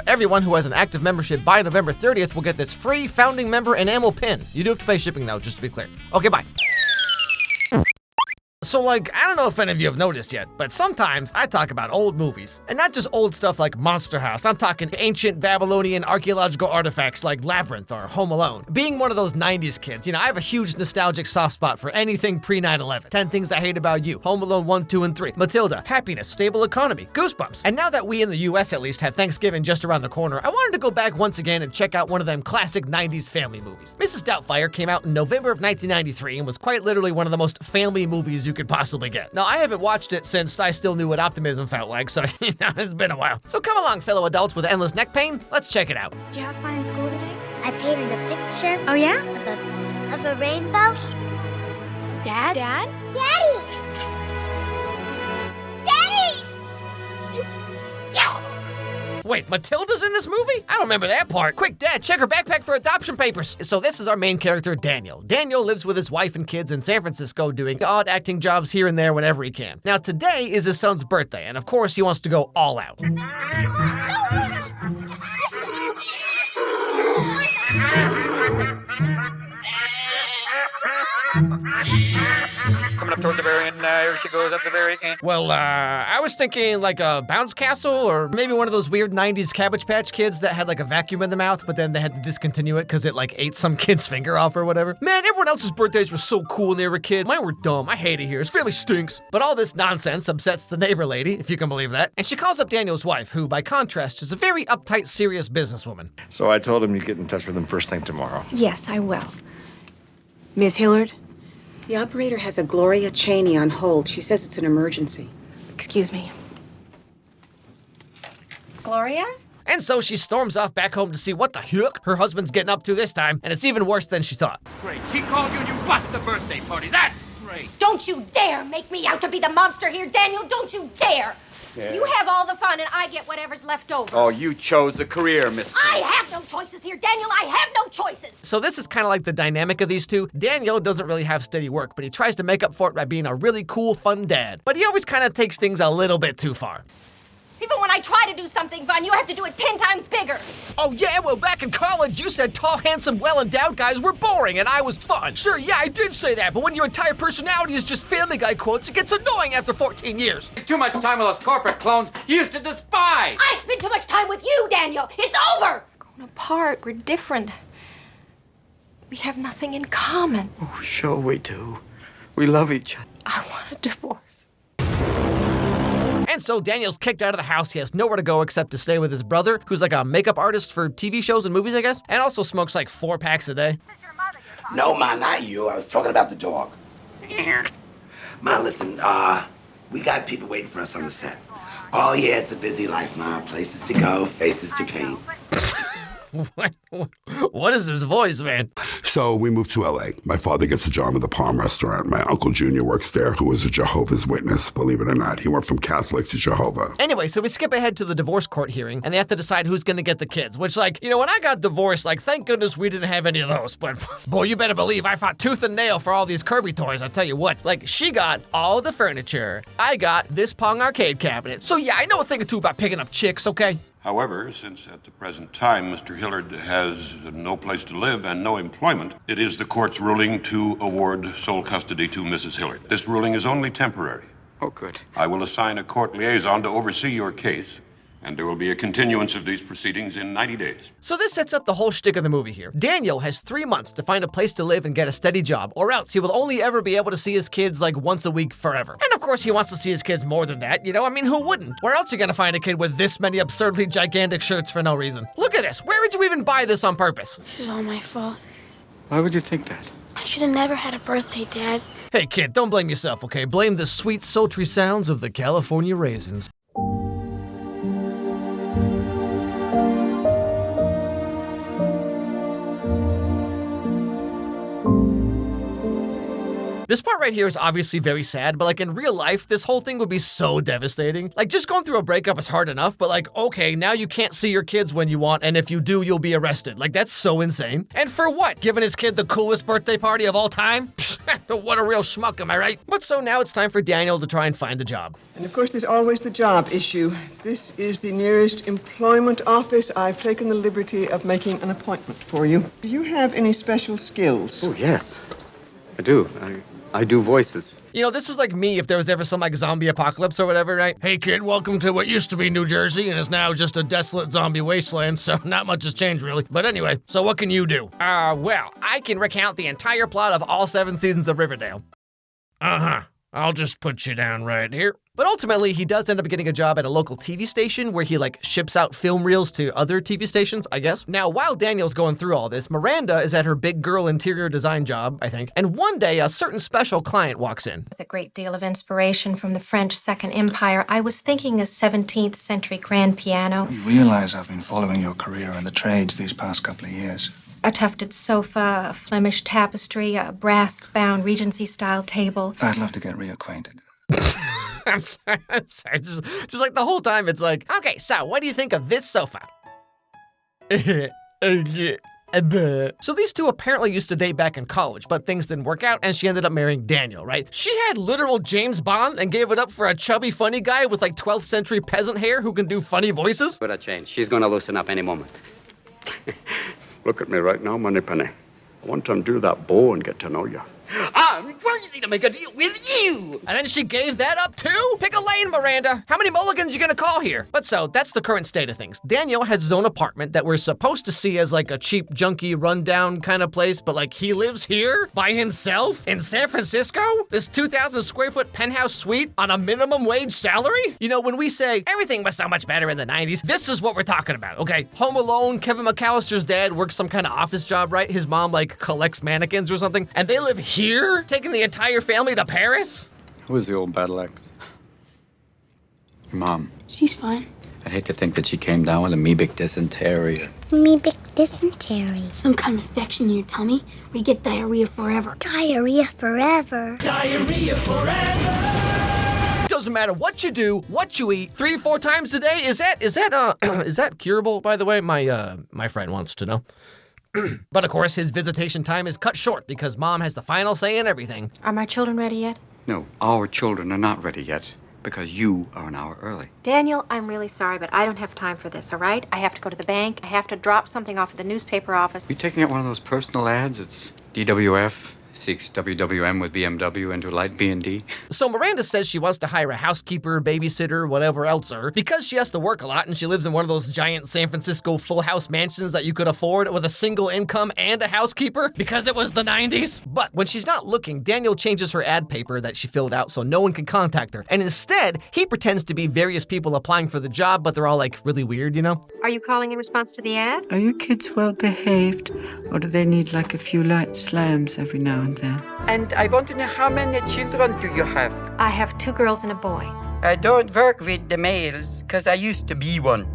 Everyone who has an active membership by November 30th will get this free founding member enamel pin. You do have to pay shipping though, just to be clear. Okay, bye. So I don't know if any of you have noticed yet, but sometimes I talk about old movies. And not just old stuff like Monster House, I'm talking ancient Babylonian archaeological artifacts like Labyrinth or Home Alone. Being one of those 90s kids, I have a huge nostalgic soft spot for anything pre-9/11. 10 Things I Hate About You, Home Alone 1, 2, and 3, Matilda, Happiness, Stable Economy, Goosebumps. And now that we in the US at least have Thanksgiving just around the corner, I wanted to go back once again and check out one of them classic 90s family movies. Mrs. Doubtfire came out in November of 1993 and was quite literally one of the most family movies you could possibly get. Now, I haven't watched it since I still knew what optimism felt like, so it's been a while. So come along, fellow adults with endless neck pain, let's check it out. Did you have fun in school today? I painted a picture. Oh yeah? Of a rainbow. Dad? Daddy! Daddy! Wait, Matilda's in this movie? I don't remember that part. Quick, Dad, check her backpack for adoption papers. So this is our main character, Daniel. Daniel lives with his wife and kids in San Francisco doing odd acting jobs here and there whenever he can. Now, today is his son's birthday, and of course he wants to go all out. Coming up toward the very end, here she goes up the very end. Well, I was thinking like a bounce castle, or maybe one of those weird 90s Cabbage Patch Kids that had like a vacuum in the mouth, but then they had to discontinue it because it like ate some kid's finger off or whatever. Man, everyone else's birthdays were so cool when they were a kid. Mine were dumb. I hate it here. This family stinks. But all this nonsense upsets the neighbor lady, if you can believe that. And she calls up Daniel's wife, who, by contrast, is a very uptight, serious businesswoman. So I told him you'd get in touch with him first thing tomorrow. Yes, I will. Miss Hillard, the operator has a Gloria Cheney on hold. She says it's an emergency. Excuse me. Gloria? And so she storms off back home to see what the heck her husband's getting up to this time, and it's even worse than she thought. Great, she called you and you bust the birthday party. That's great. Don't you dare make me out to be the monster here, Daniel. Don't you dare. Yeah. You have all the fun and I get whatever's left over. Oh, you chose the career, Miss I have no choices here, Daniel. I have no choices. So this is kind of like the dynamic of these two. Daniel doesn't really have steady work, but he tries to make up for it by being a really cool, fun dad. But he always kind of takes things a little bit too far. Even when I try to do something fun, you have to do it 10 times bigger. Oh yeah, well back in college you said tall, handsome, well-endowed guys were boring and I was fun. Sure, yeah, I did say that, but when your entire personality is just Family Guy quotes, it gets annoying after 14 years. Too much time with those corporate clones you used to despise. I spend too much time with you, Daniel. It's over. We're going apart. We're different. We have nothing in common. Oh, sure we do. We love each other. I want a divorce. And so Daniel's kicked out of the house. He has nowhere to go except to stay with his brother, who's like a makeup artist for TV shows and movies, I guess, and also smokes like 4 packs a day. No, Ma, not you. I was talking about the dog. Ma, listen, we got people waiting for us on the set. Oh, yeah, it's a busy life, Ma. Places to go, faces to paint. What is his voice, man? So we moved to L.A. My father gets a job at the Palm Restaurant. My Uncle Junior works there, who is a Jehovah's Witness. Believe it or not, he went from Catholic to Jehovah. Anyway, so we skip ahead to the divorce court hearing, and they have to decide who's gonna get the kids, which, like, when I got divorced, like, thank goodness we didn't have any of those, but, boy, you better believe I fought tooth and nail for all these Kirby toys, I tell you what. Like, she got all the furniture. I got this Pong arcade cabinet. So yeah, I know a thing or two about picking up chicks, okay? However, since at the present time Mr. Hillard has no place to live and no employment, it is the court's ruling to award sole custody to Mrs. Hillard. This ruling is only temporary. Oh, good. I will assign a court liaison to oversee your case, and there will be a continuance of these proceedings in 90 days. So this sets up the whole shtick of the movie here. Daniel has 3 months to find a place to live and get a steady job, or else he will only ever be able to see his kids like once a week forever. And of course he wants to see his kids more than that, I mean, who wouldn't? Where else are you gonna find a kid with this many absurdly gigantic shirts for no reason? Look at this, where did you even buy this on purpose? This is all my fault. Why would you think that? I should have never had a birthday, Dad. Hey kid, don't blame yourself, okay? Blame the sweet, sultry sounds of the California raisins. This part right right here is obviously very sad, but like in real life, this whole thing would be so devastating. Like just going through a breakup is hard enough, but like, okay, now you can't see your kids when you want, and if you do, you'll be arrested. Like that's so insane. And for what? Giving his kid the coolest birthday party of all time? What a real schmuck, am I right? But so now it's time for Daniel to try and find a job. And of course, there's always the job issue. This is the nearest employment office. I've taken the liberty of making an appointment for you. Do you have any special skills? Oh, yes. I do. I do voices. You know, this is like me if there was ever some like zombie apocalypse or whatever, right? Hey kid, welcome to what used to be New Jersey and is now just a desolate zombie wasteland, so not much has changed really. But anyway, so what can you do? Well, I can recount the entire plot of all 7 seasons of Riverdale. Uh-huh. I'll just put you down right here. But ultimately, he does end up getting a job at a local TV station where he like ships out film reels to other TV stations, I guess. Now, while Daniel's going through all this, Miranda is at her big girl interior design job, I think. And one day, a certain special client walks in. With a great deal of inspiration from the French Second Empire, I was thinking a 17th century grand piano. You realize I've been following your career in the trades these past couple of years. A tufted sofa, a Flemish tapestry, a brass-bound Regency-style table. I'd love to get reacquainted. I'm sorry. Just like the whole time, it's like, okay, so what do you think of this sofa? So these two apparently used to date back in college, but things didn't work out, and she ended up marrying Daniel, right? She had literal James Bond and gave it up for a chubby, funny guy with like 12th century peasant hair who can do funny voices? But a change. She's gonna loosen up any moment. Look at me right now, Moneypenny. I want to undo that bow and get to know you. I'm crazy to make a deal with you! And then she gave that up too? Pick a lane, Miranda. How many mulligans you gonna call here? But so, that's the current state of things. Daniel has his own apartment that we're supposed to see as like a cheap, junky, rundown kind of place, but like he lives here by himself in San Francisco? This 2,000 square foot penthouse suite on a minimum wage salary? You know, when we say everything was so much better in the 90s, this is what we're talking about, okay? Home Alone, Kevin McAllister's dad works some kind of office job, right? His mom like collects mannequins or something, and they live here, taking the entire family to Paris? Who is the old battle axe? Your mom. She's fine. I'd hate to think that she came down with amoebic dysentery. Amoebic dysentery. Some kind of infection in your tummy where you get diarrhea forever. Diarrhea forever. Diarrhea forever. Doesn't matter what you do, what you eat, 3-4 times a day. Is that curable, by the way? My friend wants to know. But of course, his visitation time is cut short because Mom has the final say in everything. Are my children ready yet? No, our children are not ready yet because you are an hour early. Daniel, I'm really sorry, but I don't have time for this, all right? I have to go to the bank. I have to drop something off at the newspaper office. You taking out one of those personal ads? It's DWF. Seeks WWM with BMW into light B&D. So Miranda says she wants to hire a housekeeper, babysitter, whatever else, because she has to work a lot and she lives in one of those giant San Francisco full house mansions that you could afford with a single income and a housekeeper because it was the 90s. But when she's not looking, Daniel changes her ad paper that she filled out so no one can contact her. And instead, he pretends to be various people applying for the job, but they're all like really weird, you know? Are you calling in response to the ad? Are your kids well behaved, or do they need like a few light slams every now and then? And I want to know how many children do you have? I have 2 girls and a boy. I don't work with the males, because I used to be one.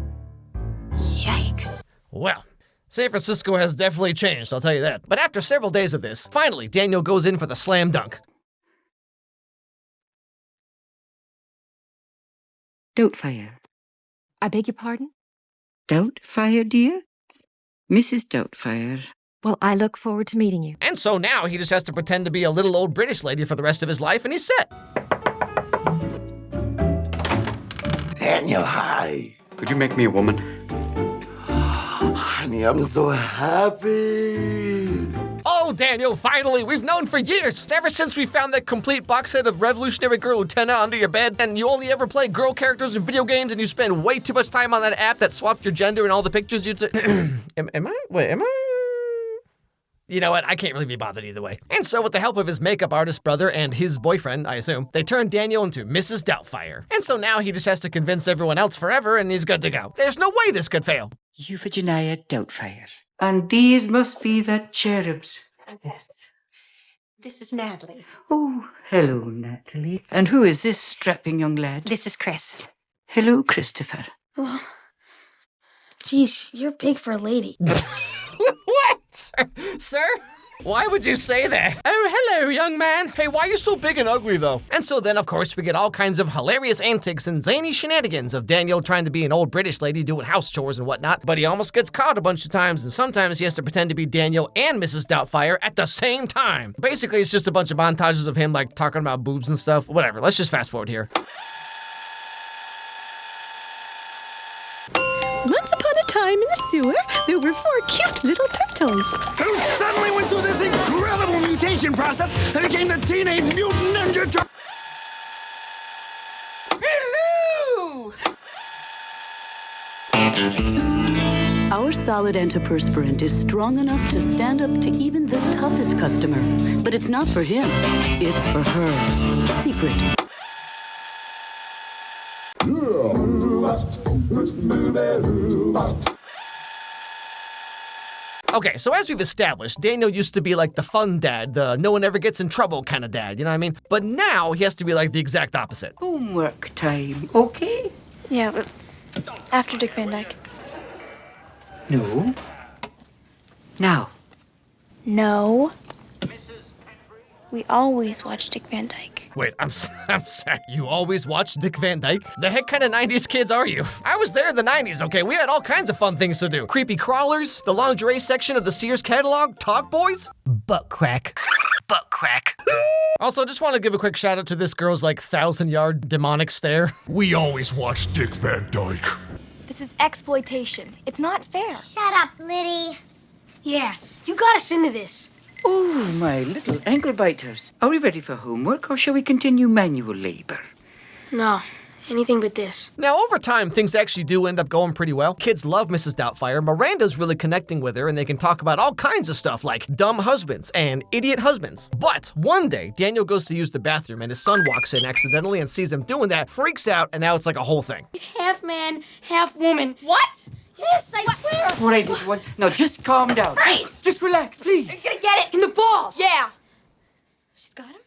Yikes. Well, San Francisco has definitely changed, I'll tell you that. But after several days of this, finally, Daniel goes in for the slam dunk. Doubtfire. I beg your pardon? Doubtfire, dear? Mrs. Doubtfire. Well, I look forward to meeting you. And so now he just has to pretend to be a little old British lady for the rest of his life, and he's set. Daniel, hi. Could you make me a woman? Honey, I'm so happy. Oh, Daniel, finally! We've known for years! Ever since we found that complete box set of Revolutionary Girl Lieutenant under your bed, and you only ever play girl characters in video games, and you spend way too much time on that app that swapped your gender in all the pictures you'd say... Am I? You know what, I can't really be bothered either way. And so with the help of his makeup artist brother and his boyfriend, I assume, they turned Daniel into Mrs. Doubtfire. And so now he just has to convince everyone else forever and he's good to go. There's no way this could fail. Euphigenia Doubtfire. And these must be the cherubs. Yes. This is Natalie. Oh, hello, Natalie. And who is this strapping young lad? This is Chris. Hello, Christopher. Well, geez, you're big for a lady. What? Sir? Why would you say that? Oh, hello, young man. Hey, why are you so big and ugly, though? And so then, of course, we get all kinds of hilarious antics and zany shenanigans of Daniel trying to be an old British lady doing house chores and whatnot, but he almost gets caught a bunch of times, and sometimes he has to pretend to be Daniel and Mrs. Doubtfire at the same time. Basically, it's just a bunch of montages of him, like, talking about boobs and stuff. Whatever, let's just fast forward here. Once upon a time in the sewer, there were 4 cute little turtles. Who suddenly went through this incredible mutation process and became the Teenage Mutant Ninja Turtle. Hello! Our solid antiperspirant is strong enough to stand up to even the toughest customer. But it's not for him, it's for her. Secret. Okay, so as we've established, Daniel used to be like the fun dad, the no one ever gets in trouble kind of dad, you know what I mean? But now he has to be like the exact opposite. Homework time, okay? Yeah, but after Dick Van Dyke. No. Now. No. We always watch Dick Van Dyke. Wait, I'm sorry. You always watch Dick Van Dyke? The heck kind of 90s kids are you? I was there in the 90s, okay? We had all kinds of fun things to do. Creepy crawlers, the lingerie section of the Sears catalog, Talk Boys, butt crack. Butt crack. Also, just want to give a quick shout out to this girl's like 1,000-yard demonic stare. We always watch Dick Van Dyke. This is exploitation. It's not fair. Shut up, Liddy. Yeah, you got us into this. Oh, my little ankle biters. Are we ready for homework, or shall we continue manual labor? No, anything but this. Now, over time, things actually do end up going pretty well. Kids love Mrs. Doubtfire. Miranda's really connecting with her, and they can talk about all kinds of stuff like dumb husbands and idiot husbands. But one day, Daniel goes to use the bathroom, and his son walks in accidentally and sees him doing that, freaks out, and now it's like a whole thing. He's half man, half woman. What? Yes, I swear. All right, little one. Now, just calm down. Bryce! Just relax, please. He's gonna get it in the balls. Yeah. She's got him.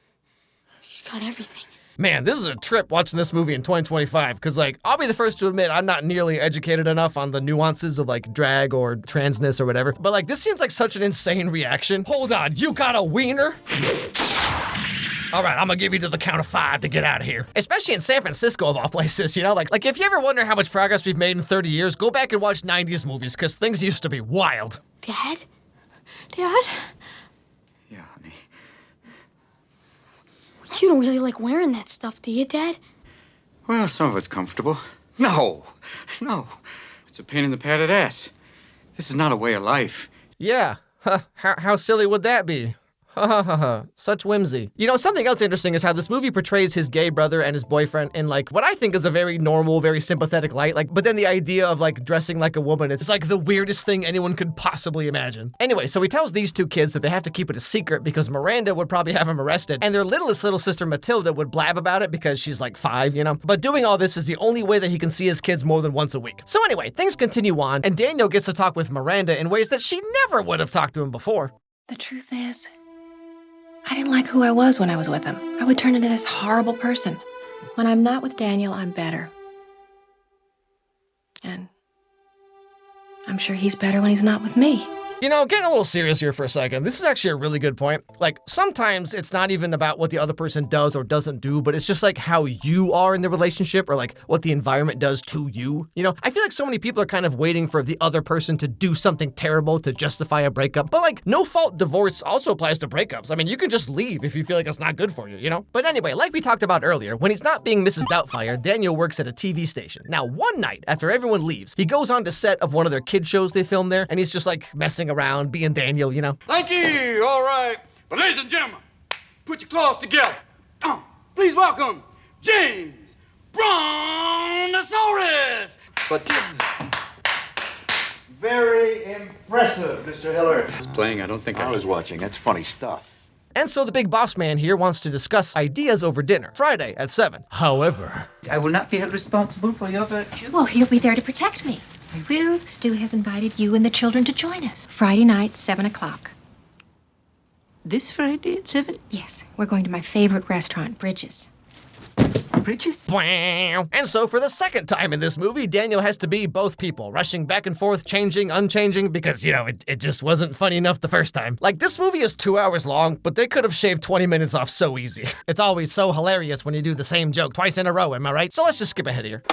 She's got everything. Man, this is a trip watching this movie in 2025, because, like, I'll be the first to admit I'm not nearly educated enough on the nuances of, like, drag or transness or whatever, but, like, this seems like such an insane reaction. Hold on, you got a wiener? All right, I'm gonna give you to the count of 5 to get out of here. Especially in San Francisco, of all places, you know? Like if you ever wonder how much progress we've made in 30 years, go back and watch 90s movies, because things used to be wild. Dad? Dad? Yeah, honey. You don't really like wearing that stuff, do you, Dad? Well, some of it's comfortable. No. It's a pain in the padded ass. This is not a way of life. Yeah. How silly would that be? Such whimsy. You know, something else interesting is how this movie portrays his gay brother and his boyfriend in, like, what I think is a very normal, very sympathetic light. Like, but then the idea of, like, dressing like a woman, it's like the weirdest thing anyone could possibly imagine. Anyway, so he tells these 2 kids that they have to keep it a secret because Miranda would probably have him arrested, and their littlest little sister Matilda would blab about it because she's like 5, you know? But doing all this is the only way that he can see his kids more than once a week. So anyway, things continue on, and Daniel gets to talk with Miranda in ways that she never would have talked to him before. The truth is, I didn't like who I was when I was with him. I would turn into this horrible person. When I'm not with Daniel, I'm better. And I'm sure he's better when he's not with me. You know, getting a little serious here for a second, this is actually a really good point. Like, sometimes it's not even about what the other person does or doesn't do, but it's just like how you are in the relationship or like what the environment does to you. You know, I feel like so many people are kind of waiting for the other person to do something terrible to justify a breakup. But like, no-fault divorce also applies to breakups. I mean, you can just leave if you feel like it's not good for you, you know? But anyway, like we talked about earlier, when he's not being Mrs. Doubtfire, Daniel works at a TV station. Now, one night, after everyone leaves, he goes on to set of one of their kid shows they filmed there, and he's just like messing around, being Daniel, you know? Thank you. All right. But ladies and gentlemen, put your claws together. Please welcome James Brontosaurus. But kids, very impressive, Mr. Hillard. It's playing. I don't think I was watching. That's funny stuff. And so the big boss man here wants to discuss ideas over dinner, Friday at 7. However, I will not be held responsible for your virtue. Well, he'll be there to protect me. I will. Stu has invited you and the children to join us. Friday night, 7 o'clock. This Friday at 7? Yes, we're going to my favorite restaurant, Bridges. bridges. And so for the second time in this movie, Daniel has to be both people, rushing back and forth, changing, unchanging, because, it just wasn't funny enough the first time. Like, this movie is 2 hours long, but they could have shaved 20 minutes off so easy. It's always so hilarious when you do the same joke twice in a row, am I right? So let's just skip ahead here.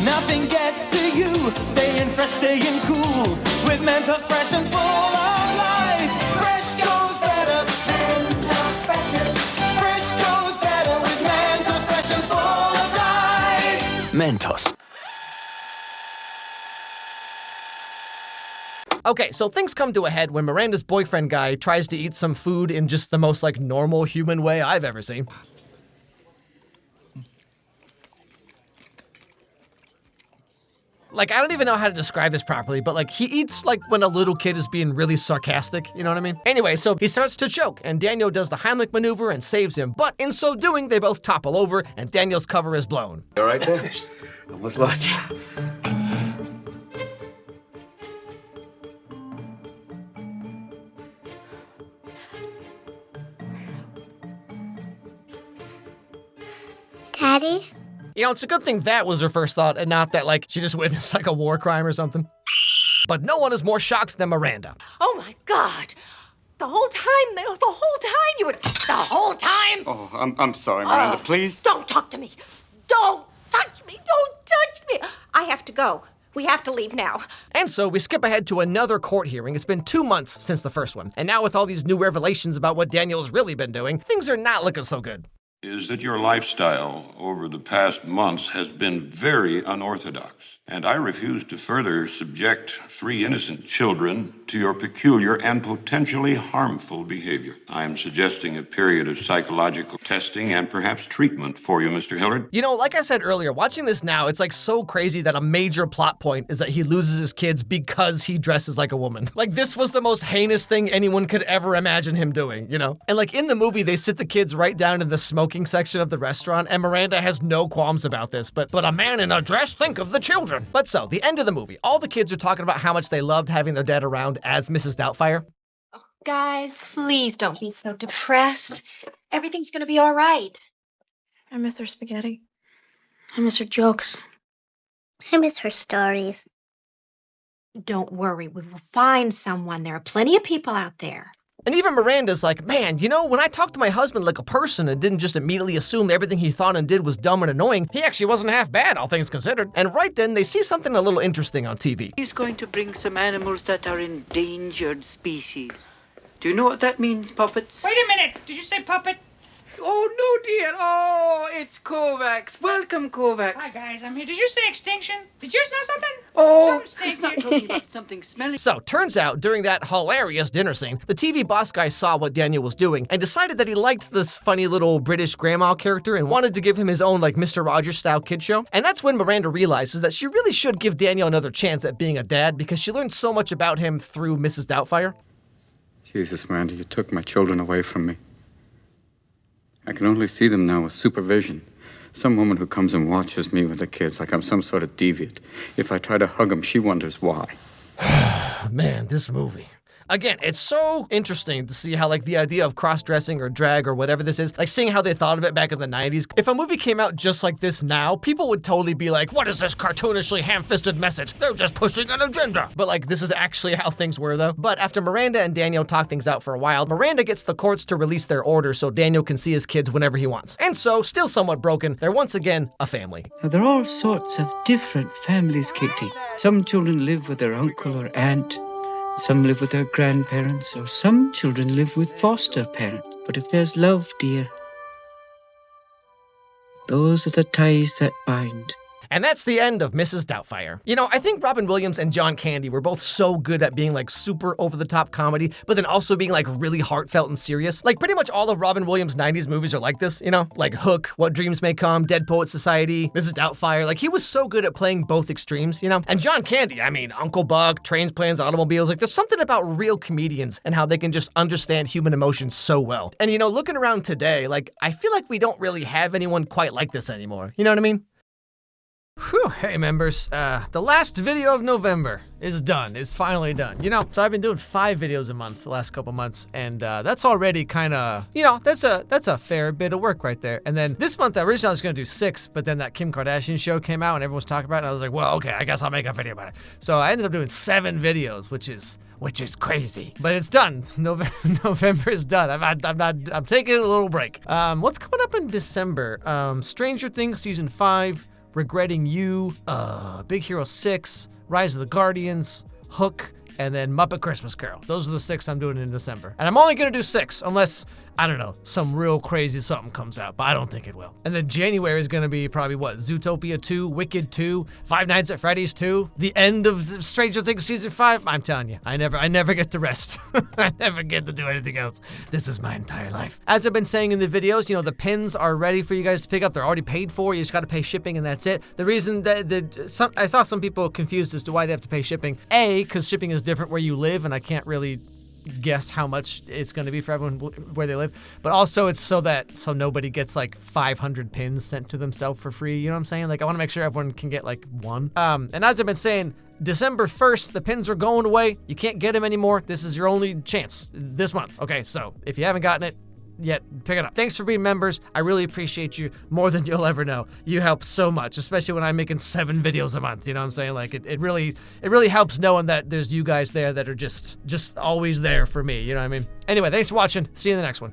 Nothing gets to you. Staying fresh, staying cool. With Mentos fresh and full of life. Fresh goes better. Mentos freshness. Fresh goes better with Mentos fresh and full of life. Mentos. Okay, so things come to a head when Miranda's boyfriend guy tries to eat some food in just the most, normal human way I've ever seen. I don't even know how to describe this properly, but he eats when a little kid is being really sarcastic, you know what I mean? Anyway, so he starts to choke, and Daniel does the Heimlich maneuver and saves him, but in so doing, they both topple over, and Daniel's cover is blown. You all right there? With what? Daddy? It's a good thing that was her first thought, and not that, she just witnessed, a war crime or something. But no one is more shocked than Miranda. Oh my God! The whole time you were. The whole time! Oh, I'm sorry, Miranda, please. Don't talk to me! Don't touch me! Don't touch me! I have to go. We have to leave now. And so we skip ahead to another court hearing. It's been 2 months since the first one. And now with all these new revelations about what Daniel's really been doing, things are not looking so good. Is that your lifestyle over the past months has been very unorthodox, and I refuse to further subject 3 innocent children to your peculiar and potentially harmful behavior. I am suggesting a period of psychological testing and perhaps treatment for you, Mr. Hillard. Like I said earlier, watching this now, it's so crazy that a major plot point is that he loses his kids because he dresses like a woman. This was the most heinous thing anyone could ever imagine him doing, And in the movie, they sit the kids right down in the smoking section of the restaurant, and Miranda has no qualms about this, but a man in a dress, think of the children. But so, the end of the movie, all the kids are talking about how much they loved having their dad around as Mrs. Doubtfire. Guys, please don't be so depressed. Everything's gonna be all right. I miss her spaghetti. I miss her jokes. I miss her stories. Don't worry, we will find someone. There are plenty of people out there. And even Miranda's like, man, when I talked to my husband like a person and didn't just immediately assume everything he thought and did was dumb and annoying, he actually wasn't half bad, all things considered. And right then, they see something a little interesting on TV. He's going to bring some animals that are endangered species. Do you know what that means, puppets? Wait a minute. Did you say puppet? Oh, no, dear. Oh, it's Kovacs. Welcome, Kovacs. Hi, guys. I'm here. Did you say extinction? Did you say something? Oh, Something he's not talking about something smelly. So, turns out, during that hilarious dinner scene, the TV boss guy saw what Daniel was doing and decided that he liked this funny little British grandma character and wanted to give him his own, Mr. Rogers-style kid show. And that's when Miranda realizes that she really should give Daniel another chance at being a dad because she learned so much about him through Mrs. Doubtfire. Jesus, Miranda, you took my children away from me. I can only see them now with supervision. Some woman who comes and watches me with the kids like I'm some sort of deviant. If I try to hug them, she wonders why. Man, this movie. Again, it's so interesting to see how, the idea of cross-dressing or drag or whatever this is, seeing how they thought of it back in the 90s. If a movie came out just like this now, people would totally be like, what is this cartoonishly ham-fisted message? They're just pushing an agenda. But, this is actually how things were, though. But after Miranda and Daniel talk things out for a while, Miranda gets the courts to release their order so Daniel can see his kids whenever he wants. And so, still somewhat broken, they're once again a family. Now, there are all sorts of different families, Kitty. Some children live with their uncle or aunt. Some live with their grandparents, or some children live with foster parents. But if there's love, dear, those are the ties that bind. And that's the end of Mrs. Doubtfire. I think Robin Williams and John Candy were both so good at being super over-the-top comedy, but then also being really heartfelt and serious. Pretty much all of Robin Williams' 90s movies are like this, Like Hook, What Dreams May Come, Dead Poet Society, Mrs. Doubtfire. He was so good at playing both extremes, And John Candy, Uncle Buck, Trains, Planes, Automobiles. There's something about real comedians and how they can just understand human emotions so well. And looking around today, I feel like we don't really have anyone quite like this anymore. You know what I mean? Whew, hey members, the last video of November. is done. It's finally done. You know, so I've been doing 5 videos a month the last couple months, and that's already kind of, you know, that's a fair bit of work right there. And then this month, originally I was going to do 6, but then that Kim Kardashian show came out and everyone was talking about it, and I was like, well, okay, I guess I'll make a video about it. So I ended up doing 7 videos, which is crazy, but it's done. November is done. I'm taking a little break. What's coming up in December? Stranger Things season 5, Regretting You, Big Hero 6, Rise of the Guardians, Hook, and then Muppet Christmas Carol. Those are the 6 I'm doing in December. And I'm only gonna do 6 unless, I don't know, some real crazy something comes out, but I don't think it will. And then January is gonna be probably what? Zootopia 2, Wicked 2, Five Nights at Freddy's 2, the end of Stranger Things season 5. I'm telling you, I never get to rest. I never get to do anything else. This is my entire life. As I've been saying in the videos, you know, the pins are ready for you guys to pick up. They're already paid for. You just gotta pay shipping and that's it. The reason that I saw some people confused as to why they have to pay shipping. A, because shipping is different where you live, and I can't really guess how much it's going to be for everyone where they live, but also it's so nobody gets like 500 pins sent to themselves for free. You know what I'm saying? Like, I want to make sure everyone can get like one. And as I've been saying, December 1st, the pins are going away. You can't get them anymore. This is your only chance this month. Okay, so if you haven't gotten it yet, pick it up. Thanks for being members. I really appreciate you more than you'll ever know. You help so much, especially when I'm making 7 videos a month. You know what I'm saying? Like, it really helps knowing that there's you guys there that are just always there for me. You know what I mean? Anyway, thanks for watching. See you in the next one.